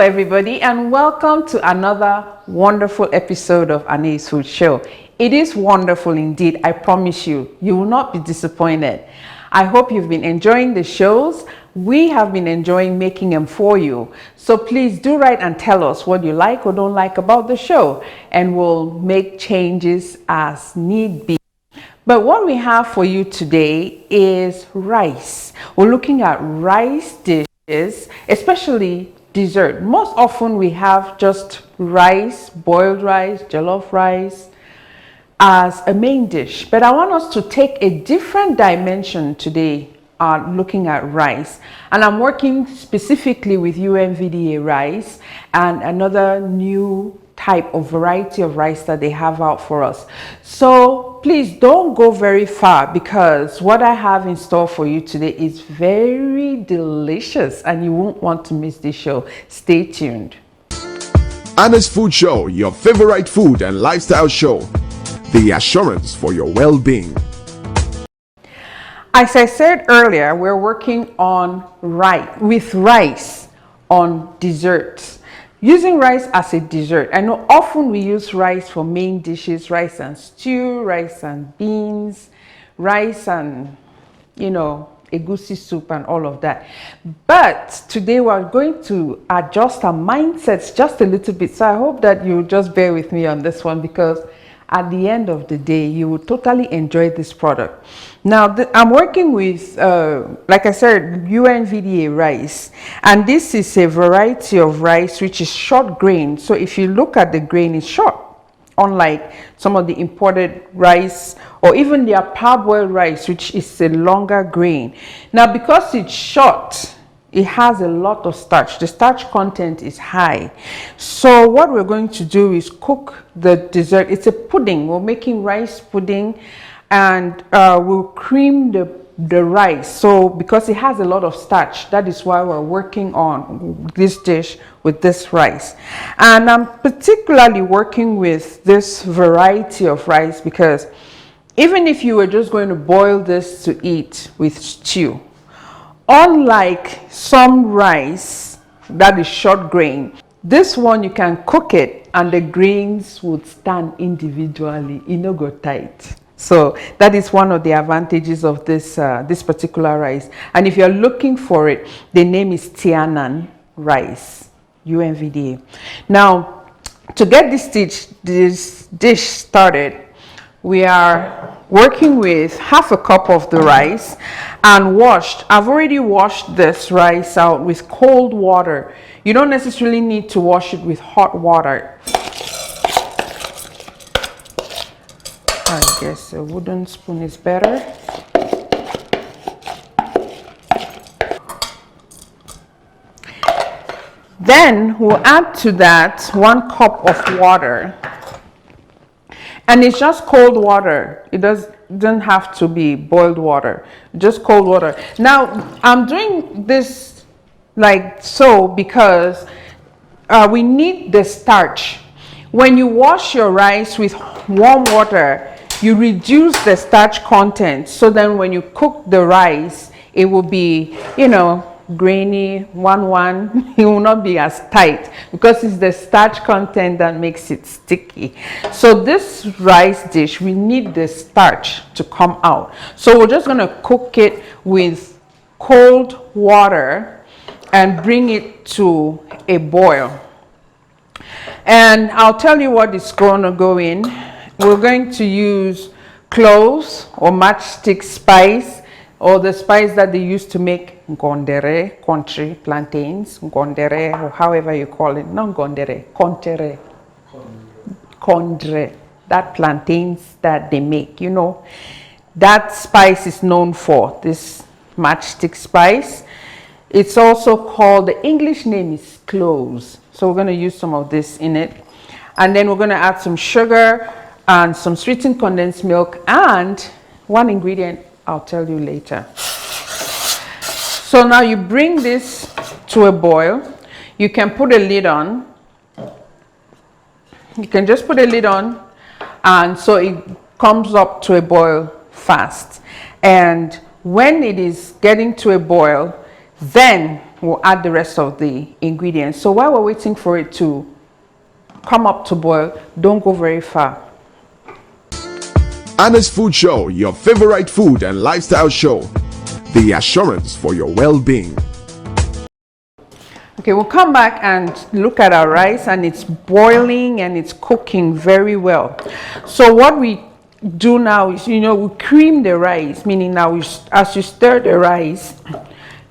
everybody, and welcome to another wonderful episode of Anae's Food Show. It is wonderful indeed. I promise you, you will not be disappointed. I hope you've been enjoying the shows. We have been enjoying making them for you. So please do write and tell us what you like or don't like about the show, and we'll make changes as need be. But what we have for you today is rice. We're looking at rice dishes, especially dessert. Most often we have just rice, boiled rice, jollof rice as a main dish. But I want us to take a different dimension today looking at rice. And I'm working specifically with UNVDA rice and another new type of variety of rice that they have out for us. So please don't go very far, because what I have in store for you today is very delicious and you won't want to miss this show. Stay tuned. Anna's Food Show, your favorite food and lifestyle show. The assurance for your well-being. As I said earlier, we're working on rice on desserts. Using rice as a dessert. I know often we use rice for main dishes, rice and stew, rice and beans, rice and, egusi soup and all of that. But today we're going to adjust our mindsets just a little bit. So I hope that you just bear with me on this one, because at the end of the day, you will totally enjoy this product. Now, I'm working with, like I said, UNVDA rice. And this is a variety of rice which is short grain. So if you look at the grain, it's short. Unlike some of the imported rice or even their parboiled rice, which is a longer grain. Now, because it's short, it has a lot of starch. The starch content is high. So what we're going to do is cook the dessert. It's a pudding. We're making rice pudding, and we'll cream the rice. So because it has a lot of starch, that is why we're working on this dish with this rice. And I'm particularly working with this variety of rice because even if you were just going to boil this to eat with stew, unlike some rice that is short grain, this one you can cook it and the grains would stand individually, no go tight. So that is one of the advantages of this particular rice. And if you're looking for it, the name is Tianan rice, UNVDA. Now, to get this dish started, we are working with half a cup of the rice and washed. I've already washed this rice out with cold water. You don't necessarily need to wash it with hot water. I guess a wooden spoon is better. Then we'll add to that 1 cup of water. And it's just cold water. It doesn't have to be boiled water, just cold water. Now, I'm doing this like so because we need the starch. When you wash your rice with warm water, you reduce the starch content. So then when you cook the rice, it will be, grainy, it will not be as tight because it's the starch content that makes it sticky. So this rice dish, we need the starch to come out. So we're just going to cook it with cold water and bring it to a boil. And I'll tell you what is going to go in. We're going to use cloves or matchstick spice, or the spice that they used to make ngondere, country plantains, ngondere, or however you call it. Not ngondere, kontere, kondre, that plantains that they make, that spice is known for, this matchstick spice. It's also called, the English name is cloves. So we're going to use some of this in it. And then we're going to add some sugar and some sweetened condensed milk, and one ingredient I'll tell you later. So now you bring this to a boil. You can put a lid on. You can just put a lid on, and so it comes up to a boil fast. And when it is getting to a boil, then we'll add the rest of the ingredients. So while we're waiting for it to come up to boil, don't go very far. Anna's Food Show, your favorite food and lifestyle show. The assurance for your well-being. Okay, we'll come back and look at our rice, and it's boiling and it's cooking very well. So what we do now is, we cream the rice, meaning now as you stir the rice,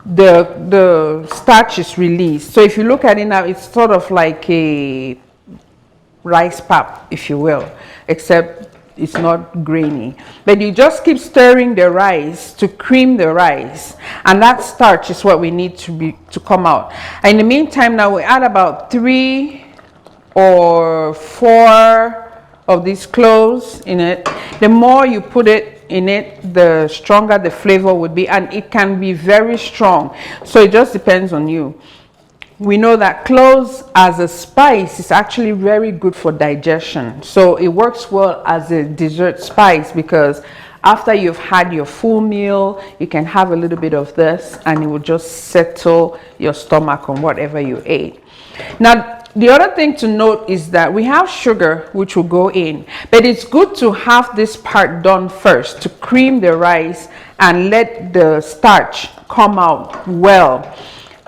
the starch is released. So if you look at it now, it's sort of like a rice pap, if you will, except it's not grainy. But you just keep stirring the rice to cream the rice, and that starch is what we need to come out. And in the meantime, now we add about 3 or 4 of these cloves in it. The more you put it in it, the stronger the flavor would be, and it can be very strong. So it just depends on you. We know that cloves as a spice is actually very good for digestion. So it works well as a dessert spice, because after you've had your full meal, you can have a little bit of this and it will just settle your stomach on whatever you ate. Now, the other thing to note is that we have sugar which will go in, but it's good to have this part done first to cream the rice and let the starch come out well.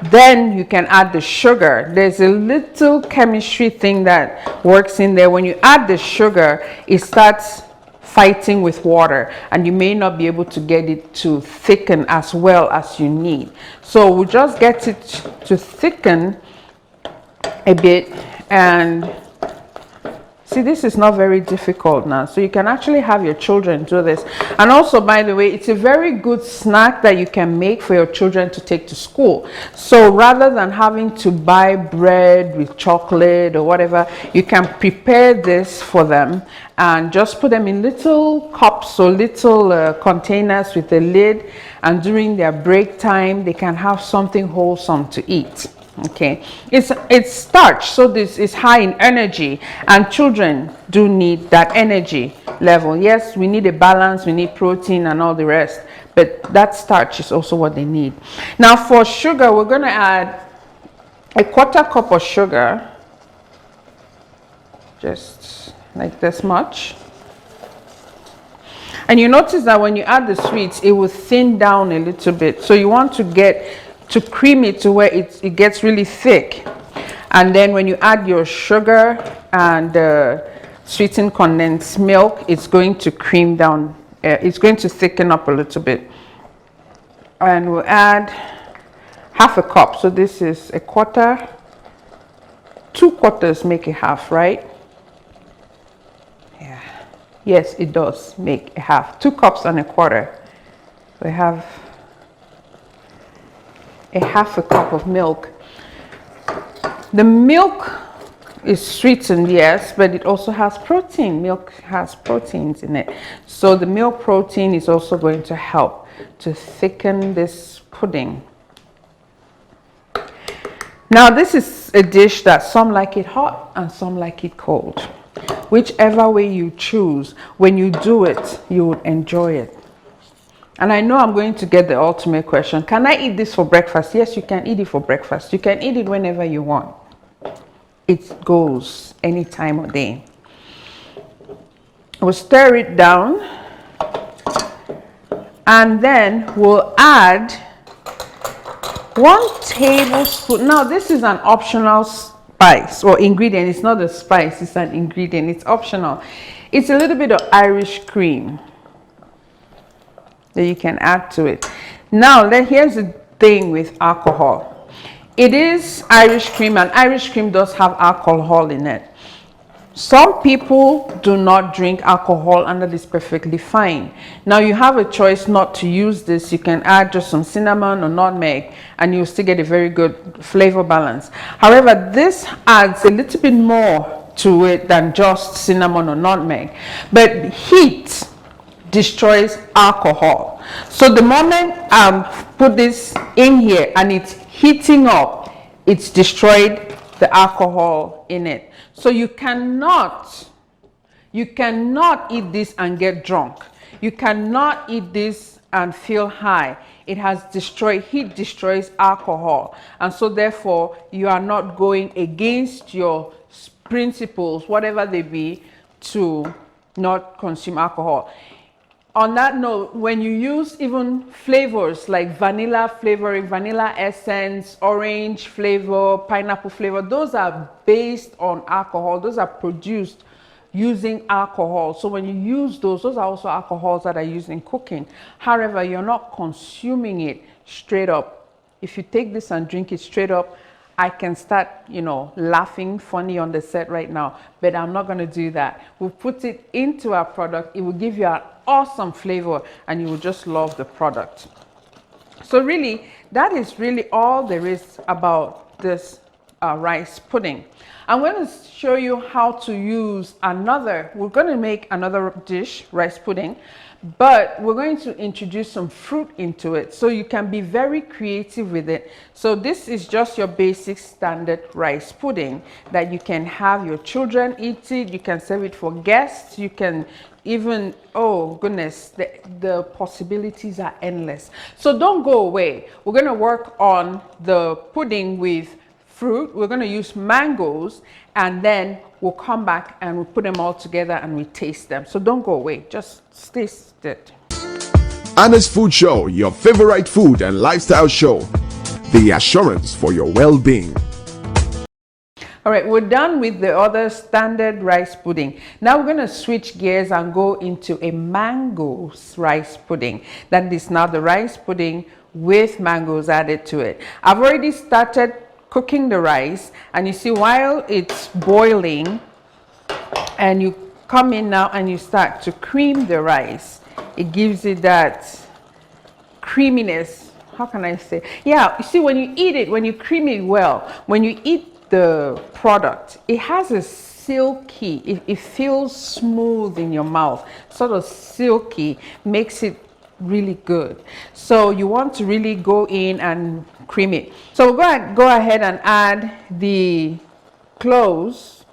Then you can add the sugar. There's a little chemistry thing that works in there. When you add the sugar, it starts fighting with water, and you may not be able to get it to thicken as well as you need. So we'll just get it to thicken a bit. And see, this is not very difficult now. So you can actually have your children do this. And also, by the way, it's a very good snack that you can make for your children to take to school. So rather than having to buy bread with chocolate or whatever, you can prepare this for them and just put them in little cups or little containers with a lid. And during their break time, they can have something wholesome to eat. Okay, it's starch, so this is high in energy, and children do need that energy level. Yes, we need a balance, we need protein and all the rest, but that starch is also what they need. Now for sugar, we're going to add a 1/4 cup of sugar, just like this much. And you notice that when you add the sweets, it will thin down a little bit. So you want to cream it to where it gets really thick. And then when you add your sugar and sweetened condensed milk, it's going to cream down, it's going to thicken up a little bit. And we'll add 1/2 cup. So this is 1/4, 2 quarters make a half, right? Yeah, yes, it does make a half. 2 cups and 1/4. We have 1/2 cup of milk. The milk is sweetened, yes, but it also has protein. Milk has proteins in it. So the milk protein is also going to help to thicken this pudding. Now this is a dish that some like it hot and some like it cold. Whichever way you choose, when you do it, you would enjoy it. And I know I'm going to get the ultimate question. Can I eat this for breakfast? Yes, you can eat it for breakfast. You can eat it whenever you want. It goes any time of day. We'll stir it down. And then we'll add 1 tablespoon. Now this is an optional spice or ingredient. It's not a spice, it's an ingredient. It's optional. It's a little bit of Irish cream that you can add to it. Now here's the thing with alcohol. It is Irish cream, and Irish cream does have alcohol in it. Some people do not drink alcohol, and that is perfectly fine. Now you have a choice not to use this. You can add just some cinnamon or nutmeg and you'll still get a very good flavor balance. However, this adds a little bit more to it than just cinnamon or nutmeg. But heat destroys alcohol. So the moment I put this in here and it's heating up, it's destroyed the alcohol in it. So you cannot eat this and get drunk. You cannot eat this and feel high. it has destroyed, heat destroys alcohol. And so therefore, you are not going against your principles, whatever they be, to not consume alcohol. On that note, when you use even flavors like vanilla flavoring, vanilla essence, orange flavor, pineapple flavor, those are based on alcohol. Those are produced using alcohol. So when you use those are also alcohols that are used in cooking. However, you're not consuming it straight up. If you take this and drink it straight up, I can start, laughing funny on the set right now, but I'm not going to do that. We'll put it into our product. It will give you an awesome flavor and you will just love the product. So really, that is really all there is about this rice pudding. I'm going to show you how to use we're going to make another dish, rice pudding, but we're going to introduce some fruit into it so you can be very creative with it. So this is just your basic standard rice pudding that you can have your children eat it. You can serve it for guests. You can even, oh goodness, the possibilities are endless. So don't go away. We're going to work on the pudding with fruit. We're going to use mangoes, and then we'll come back and we'll put them all together and we taste them. So don't go away, just taste it. Anna's Food Show, your favorite food and lifestyle show. The assurance for your well-being. All right, we're done with the other standard rice pudding. Now we're going to switch gears and go into a mangoes rice pudding. That is now the rice pudding with mangoes added to it. I've already started cooking the rice, and you see while it's boiling and you come in now and you start to cream the rice, it gives it that creaminess. How can I say? Yeah, you see, when you eat it, when you cream it well, when you eat the product, it has a silky, it feels smooth in your mouth, sort of silky, makes it really good. So you want to really go in and cream it. So we're go ahead and add the cloves.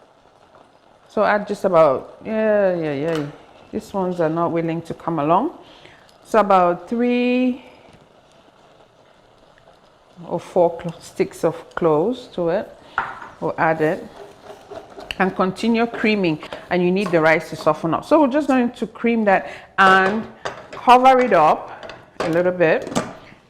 So add just about, yeah. These ones are not willing to come along. So about 3 or 4 sticks of cloves to it. We'll add it and continue creaming, and you need the rice to soften up. So we're just going to cream that and cover it up a little bit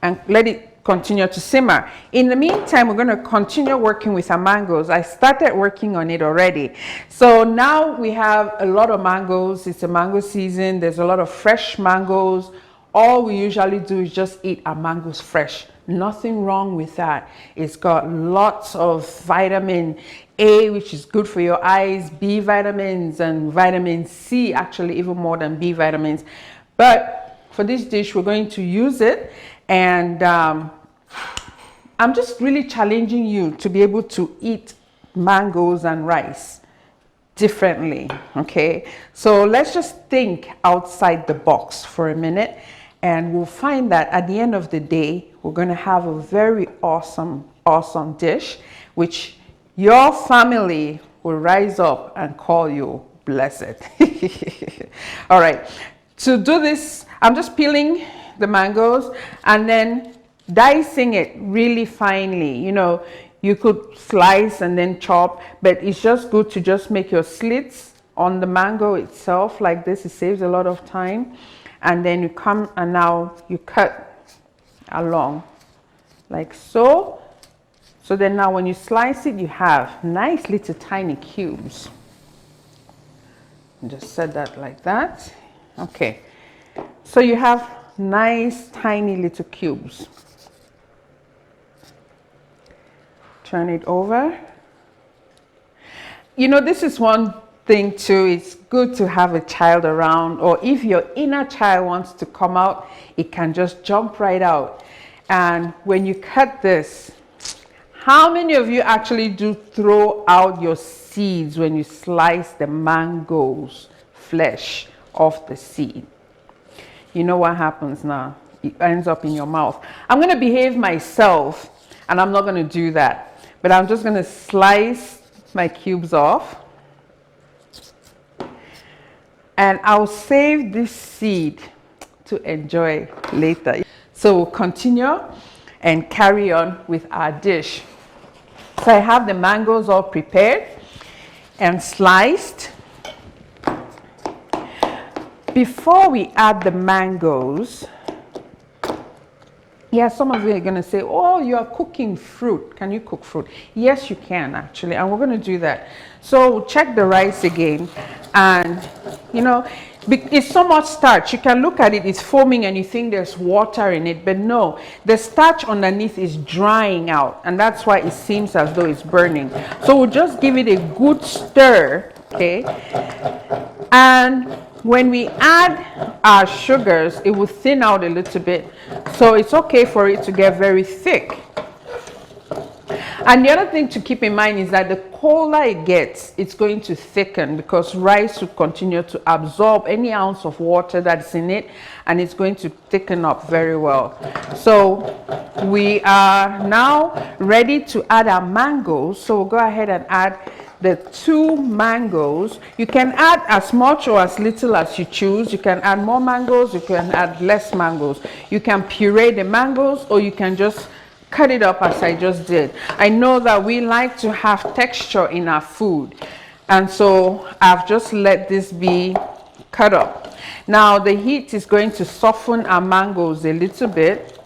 and let it continue to simmer. In the meantime, we're going to continue working with our mangoes. I started working on it already. So now we have a lot of mangoes. It's a mango season. There's a lot of fresh mangoes. All we usually do is just eat our mangoes fresh. Nothing wrong with that. It's got lots of vitamin A, which is good for your eyes, B vitamins, and vitamin C, actually even more than B vitamins. But for this dish, we're going to use it, and I'm just really challenging you to be able to eat mangoes and rice differently, okay? So let's just think outside the box for a minute, and we'll find that at the end of the day, we're going to have a very awesome dish, which your family will rise up and call you blessed. All right, to do this, I'm just peeling the mangoes and then dicing it really finely. You know, you could slice and then chop, but it's just good to just make your slits on the mango itself like this. It saves a lot of time. And then you come and now you cut along like so. So then now when you slice it, you have nice little tiny cubes. Just set that like that. Okay. So you have nice tiny little cubes. Turn it over. You know, this is one thing too. It's good to have a child around, or if your inner child wants to come out, it can just jump right out. And when you cut this, how many of you actually do throw out your seeds when you slice the mango's flesh off the seed? You know what happens now? It ends up in your mouth. I'm going to behave myself and I'm not going to do that, but I'm just going to slice my cubes off, and I'll save this seed to enjoy later. So So we'll continue and carry on with our dish. So I have the mangoes all prepared and sliced. Before we add the mangoes, yeah, some of you are going to say, oh, you are cooking fruit. Can you cook fruit? Yes, you can actually, and we're going to do that. So check the rice again, and you know, it's so much starch. You can look at it, it's foaming and you think there's water in it, but no, the starch underneath is drying out, and that's why it seems as though it's burning. So we'll just give it a good stir, okay? And when we add our sugars, it will thin out a little bit. So it's okay for it to get very thick. And the other thing to keep in mind is that the colder it gets, it's going to thicken, because rice will continue to absorb any ounce of water that's in it, and it's going to thicken up very well. So we are now ready to add our mangoes. So we'll go ahead and add the 2 mangoes. You can add as much or as little as you choose. You can add more mangoes, you can add less mangoes. You can puree the mangoes, or you can just cut it up as I just did. I know that we like to have texture in our food, and so I've just let this be cut up. Now the heat is going to soften our mangoes a little bit,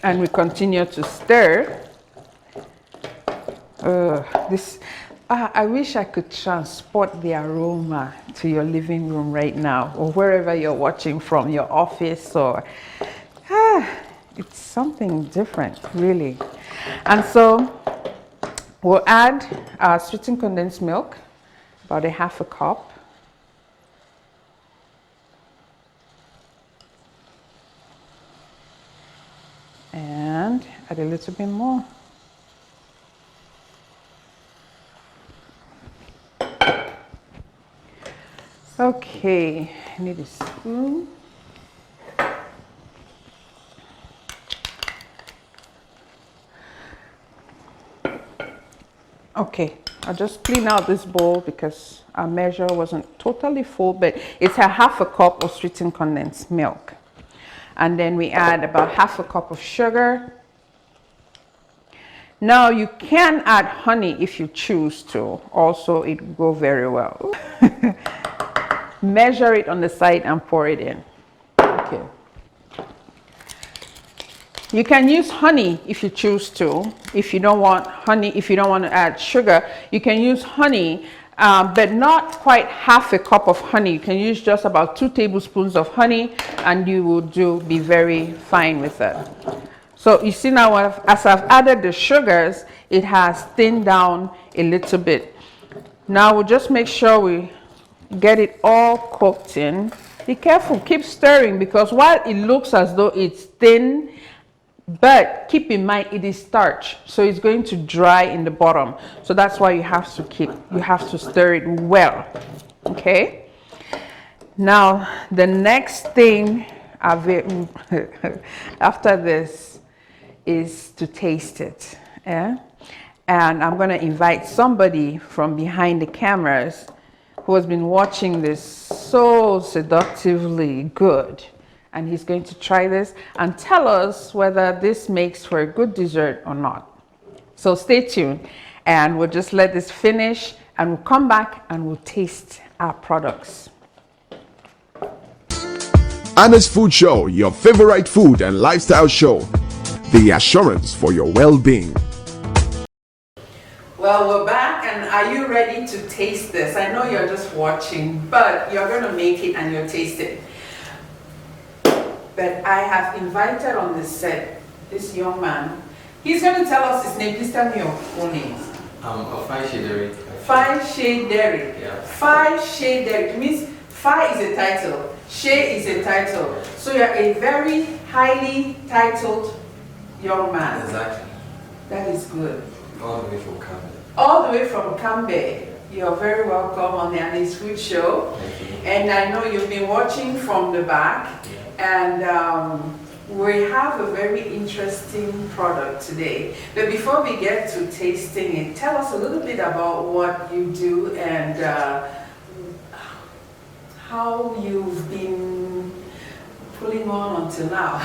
and we continue to stir. I wish I could transport the aroma to your living room right now, or wherever you're watching from, your office, or it's something different, really. And so we'll add our sweetened condensed milk, about 1/2 cup. And add a little bit more. Okay, I need a spoon. Okay, I'll just clean out this bowl because our measure wasn't totally full, but it's 1/2 cup of sweetened condensed milk. And then we add about 1/2 cup of sugar. Now you can add honey if you choose to. Also, it will go very well. Measure it on the side and pour it in. Okay. You can use honey if you choose to. If you don't want honey, if you don't want to add sugar, you can use honey, but not quite 1/2 cup of honey. You can use just about 2 tablespoons of honey, and you will be very fine with it. So you see now, as I've added the sugars, it has thinned down a little bit. Now we'll just make sure we get it all cooked in. Be careful, keep stirring, because while it looks as though it's thin, but keep in mind it is starch, so it's going to dry in the bottom. So that's why you have to stir it well. Okay. Now the next thing after this is to taste it. Yeah? And I'm going to invite somebody from behind the cameras who has been watching this so seductively good, and he's going to try this and tell us whether this makes for a good dessert or not. So stay tuned, and we'll just let this finish, and we'll come back and we'll taste our products. Anna's Food Show, your favorite food and lifestyle show. The assurance for your well-being. Well, we're back, and are you ready to taste this? I know you're just watching, but you're going to make it and you'll taste it. But I have invited on the set this young man. He's going to tell us his name. Please tell me your full name. Five-Shade Derrick. Five-Shade Derrick. Yeah. Five-Shade Derrick means Fi is a title, Shade is a title. So you're a very highly titled young man. Exactly. That is good. All the way from Canada. All the way from Cambe. You're very welcome on the Anna's Food Show. Thank you. And I know you've been watching from the back. Yeah. And we have a very interesting product today. But before we get to tasting it, tell us a little bit about what you do and how you've been pulling on until now.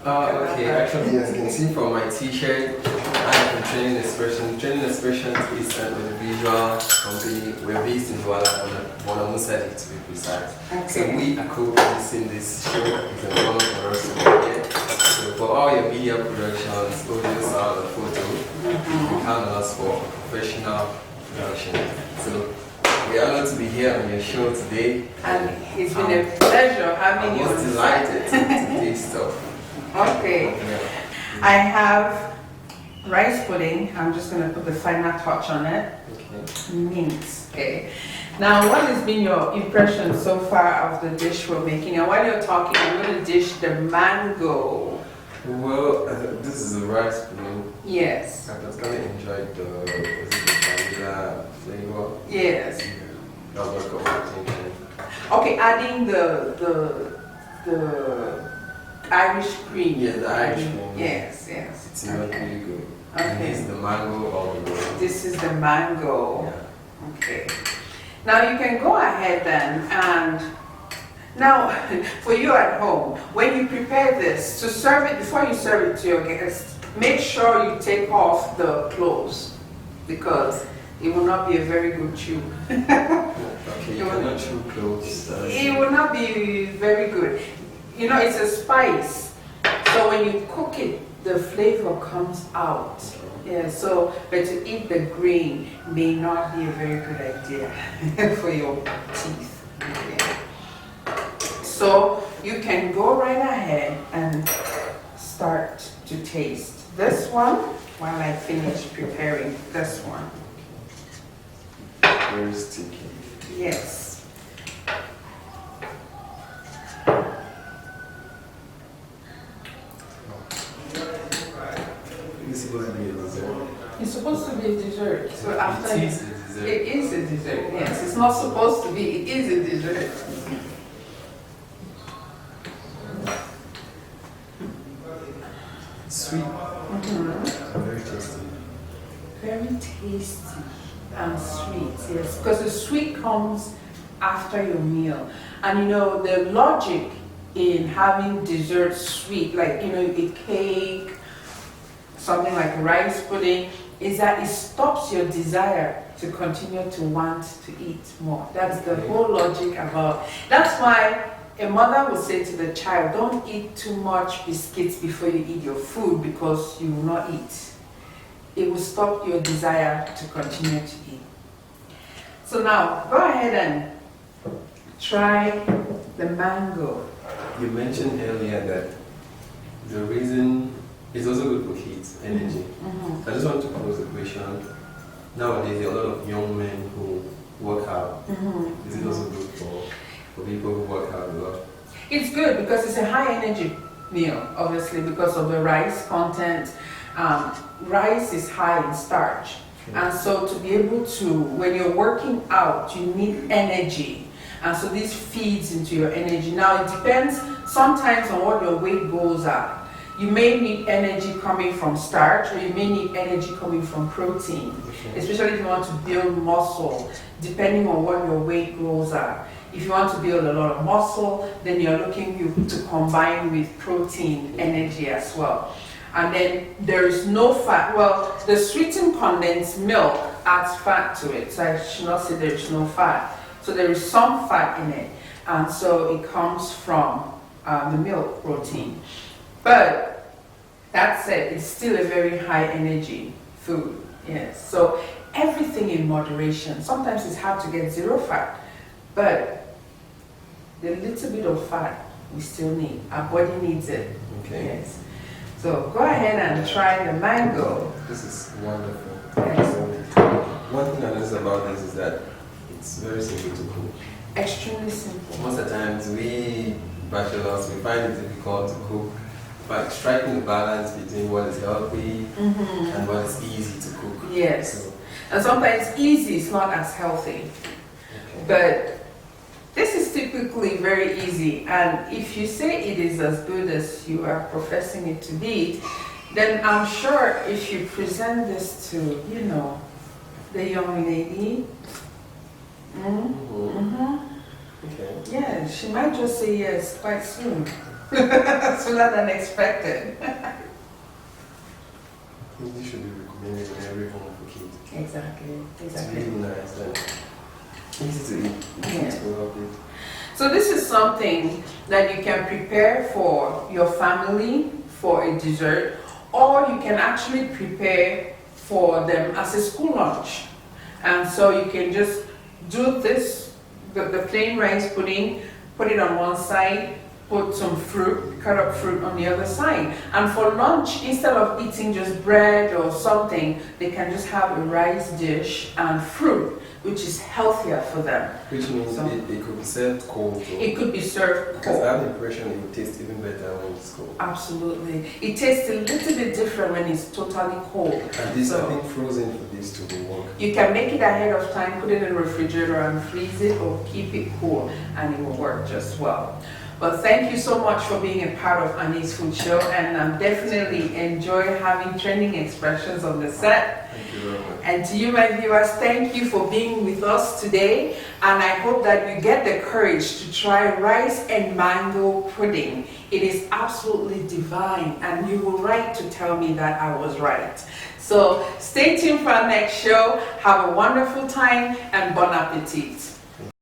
Okay, actually, as you can see from my t-shirt, I'm from Training Expression. Training Expression is an individual company. We're based in Bonamusadi to be precise. So Okay. we are co-producing this show. It's an honor for us to be here. So for all your media productions, audio, sound, and photo, you count on us for professional production. So we are honored to be here on your show today. And it's been a pleasure having you. I was delighted to taste stuff. Okay. I have rice pudding. I'm just going to put the final touch on it. Okay. Mint. Okay. Now, what has been your impression so far of the dish we're making? And while you're talking, I'm going to dish the mango. Well, this is a rice pudding. Yes. I was going to enjoy the vanilla flavor. Yes. That was what caught my attention. Okay, adding the Irish cream. Yeah, the Irish cream. Yes, yes. It's not really good. Okay. And this is the mango all the way. This is the mango. Yeah. Okay. Now you can go ahead then and now for you at home, when you prepare this, to serve it, before you serve it to your guests, make sure you take off the clothes because it will not be a very good chew. Okay, you cannot chew clothes. It will not be very good. You know, it's a spice. So when you cook it, the flavor comes out. Yeah, so, but to eat the grain may not be a very good idea for your teeth. Okay. So you can go right ahead and start to taste this one while I finish preparing this one. Very sticky. Yes. It's supposed to be a dessert. It's supposed to be a dessert. So after It is a dessert. it is a dessert. Yes, it's not supposed to be. It is a dessert. Sweet. Very tasty. Very tasty and sweet. Yes, because the sweet comes after your meal, and you know the logic in having dessert sweet, like you know a cake, something like rice pudding, is that it stops your desire to continue to want to eat more. That's the whole logic about. That's why a mother would say to the child, don't eat too much biscuits before you eat your food because you will not eat. It will stop your desire to continue to eat. So now, go ahead and try the mango. You mentioned earlier that the reason it's also good for heat, energy. I just want to pose a question. Nowadays, there are a lot of young men who work out. Is it also good for people who work out a lot? It's good because it's a high energy meal, obviously, because of the rice content. Rice is high in starch. And so to be able to, when you're working out, you need energy. And so this feeds into your energy. Now it depends sometimes on what your weight goals are. You may need energy coming from starch, or you may need energy coming from protein, especially if you want to build muscle, depending on what your weight goals are. If you want to build a lot of muscle, then you're looking to combine with protein energy as well. And then there is no fat. Well, the sweetened condensed milk adds fat to it, so I should not say there is no fat. So there is some fat in it, and so it comes from the milk protein. But that said, it's still a very high energy food. Yes. So everything in moderation. Sometimes it's hard to get zero fat, but the little bit of fat we still need. Our body needs it. Okay. Yes. So go ahead and try the mango. This is wonderful. Yes. One thing I notice about this is that it's very simple to cook. Extremely simple. Most of the times we bachelors, we find it difficult to cook, but striking the balance between what is healthy and what is easy to cook. Yes. So, And sometimes easy is not as healthy. okay. But this is typically very easy, and if you say it is as good as you are professing it to be, then I'm sure if you present this to, you know, the young lady, Okay. yeah, she might just say yes quite soon. Sooner than expected. This should be recommended in every home for kids. Exactly. It's really nice and easy to eat. Yeah. To love it. So this is something that you can prepare for your family for a dessert, or you can actually prepare for them as a school lunch. And so you can just do this, the plain rice pudding, put it on one side, put some fruit, cut up fruit on the other side. And for lunch, instead of eating just bread or something, they can just have a rice dish and fruit, which is healthier for them. Which means So- it could be served cold. It could be served Because I cold. have the impression it would taste even better when it's cold. Absolutely. It tastes a little bit different when it's totally cold. And this, I So- think, frozen for this to work. You can make it ahead of time, put it in the refrigerator and freeze it, or keep it cool, and it will work just well. But thank you so much for being a part of Annie's Food Show, and definitely enjoy having trending expressions on the set. Thank you very much. And to you, my viewers, thank you for being with us today. And I hope that you get the courage to try rice and mango pudding. It is absolutely divine, and you will write to tell me that I was right. So stay tuned for our next show. Have a wonderful time and bon appetit.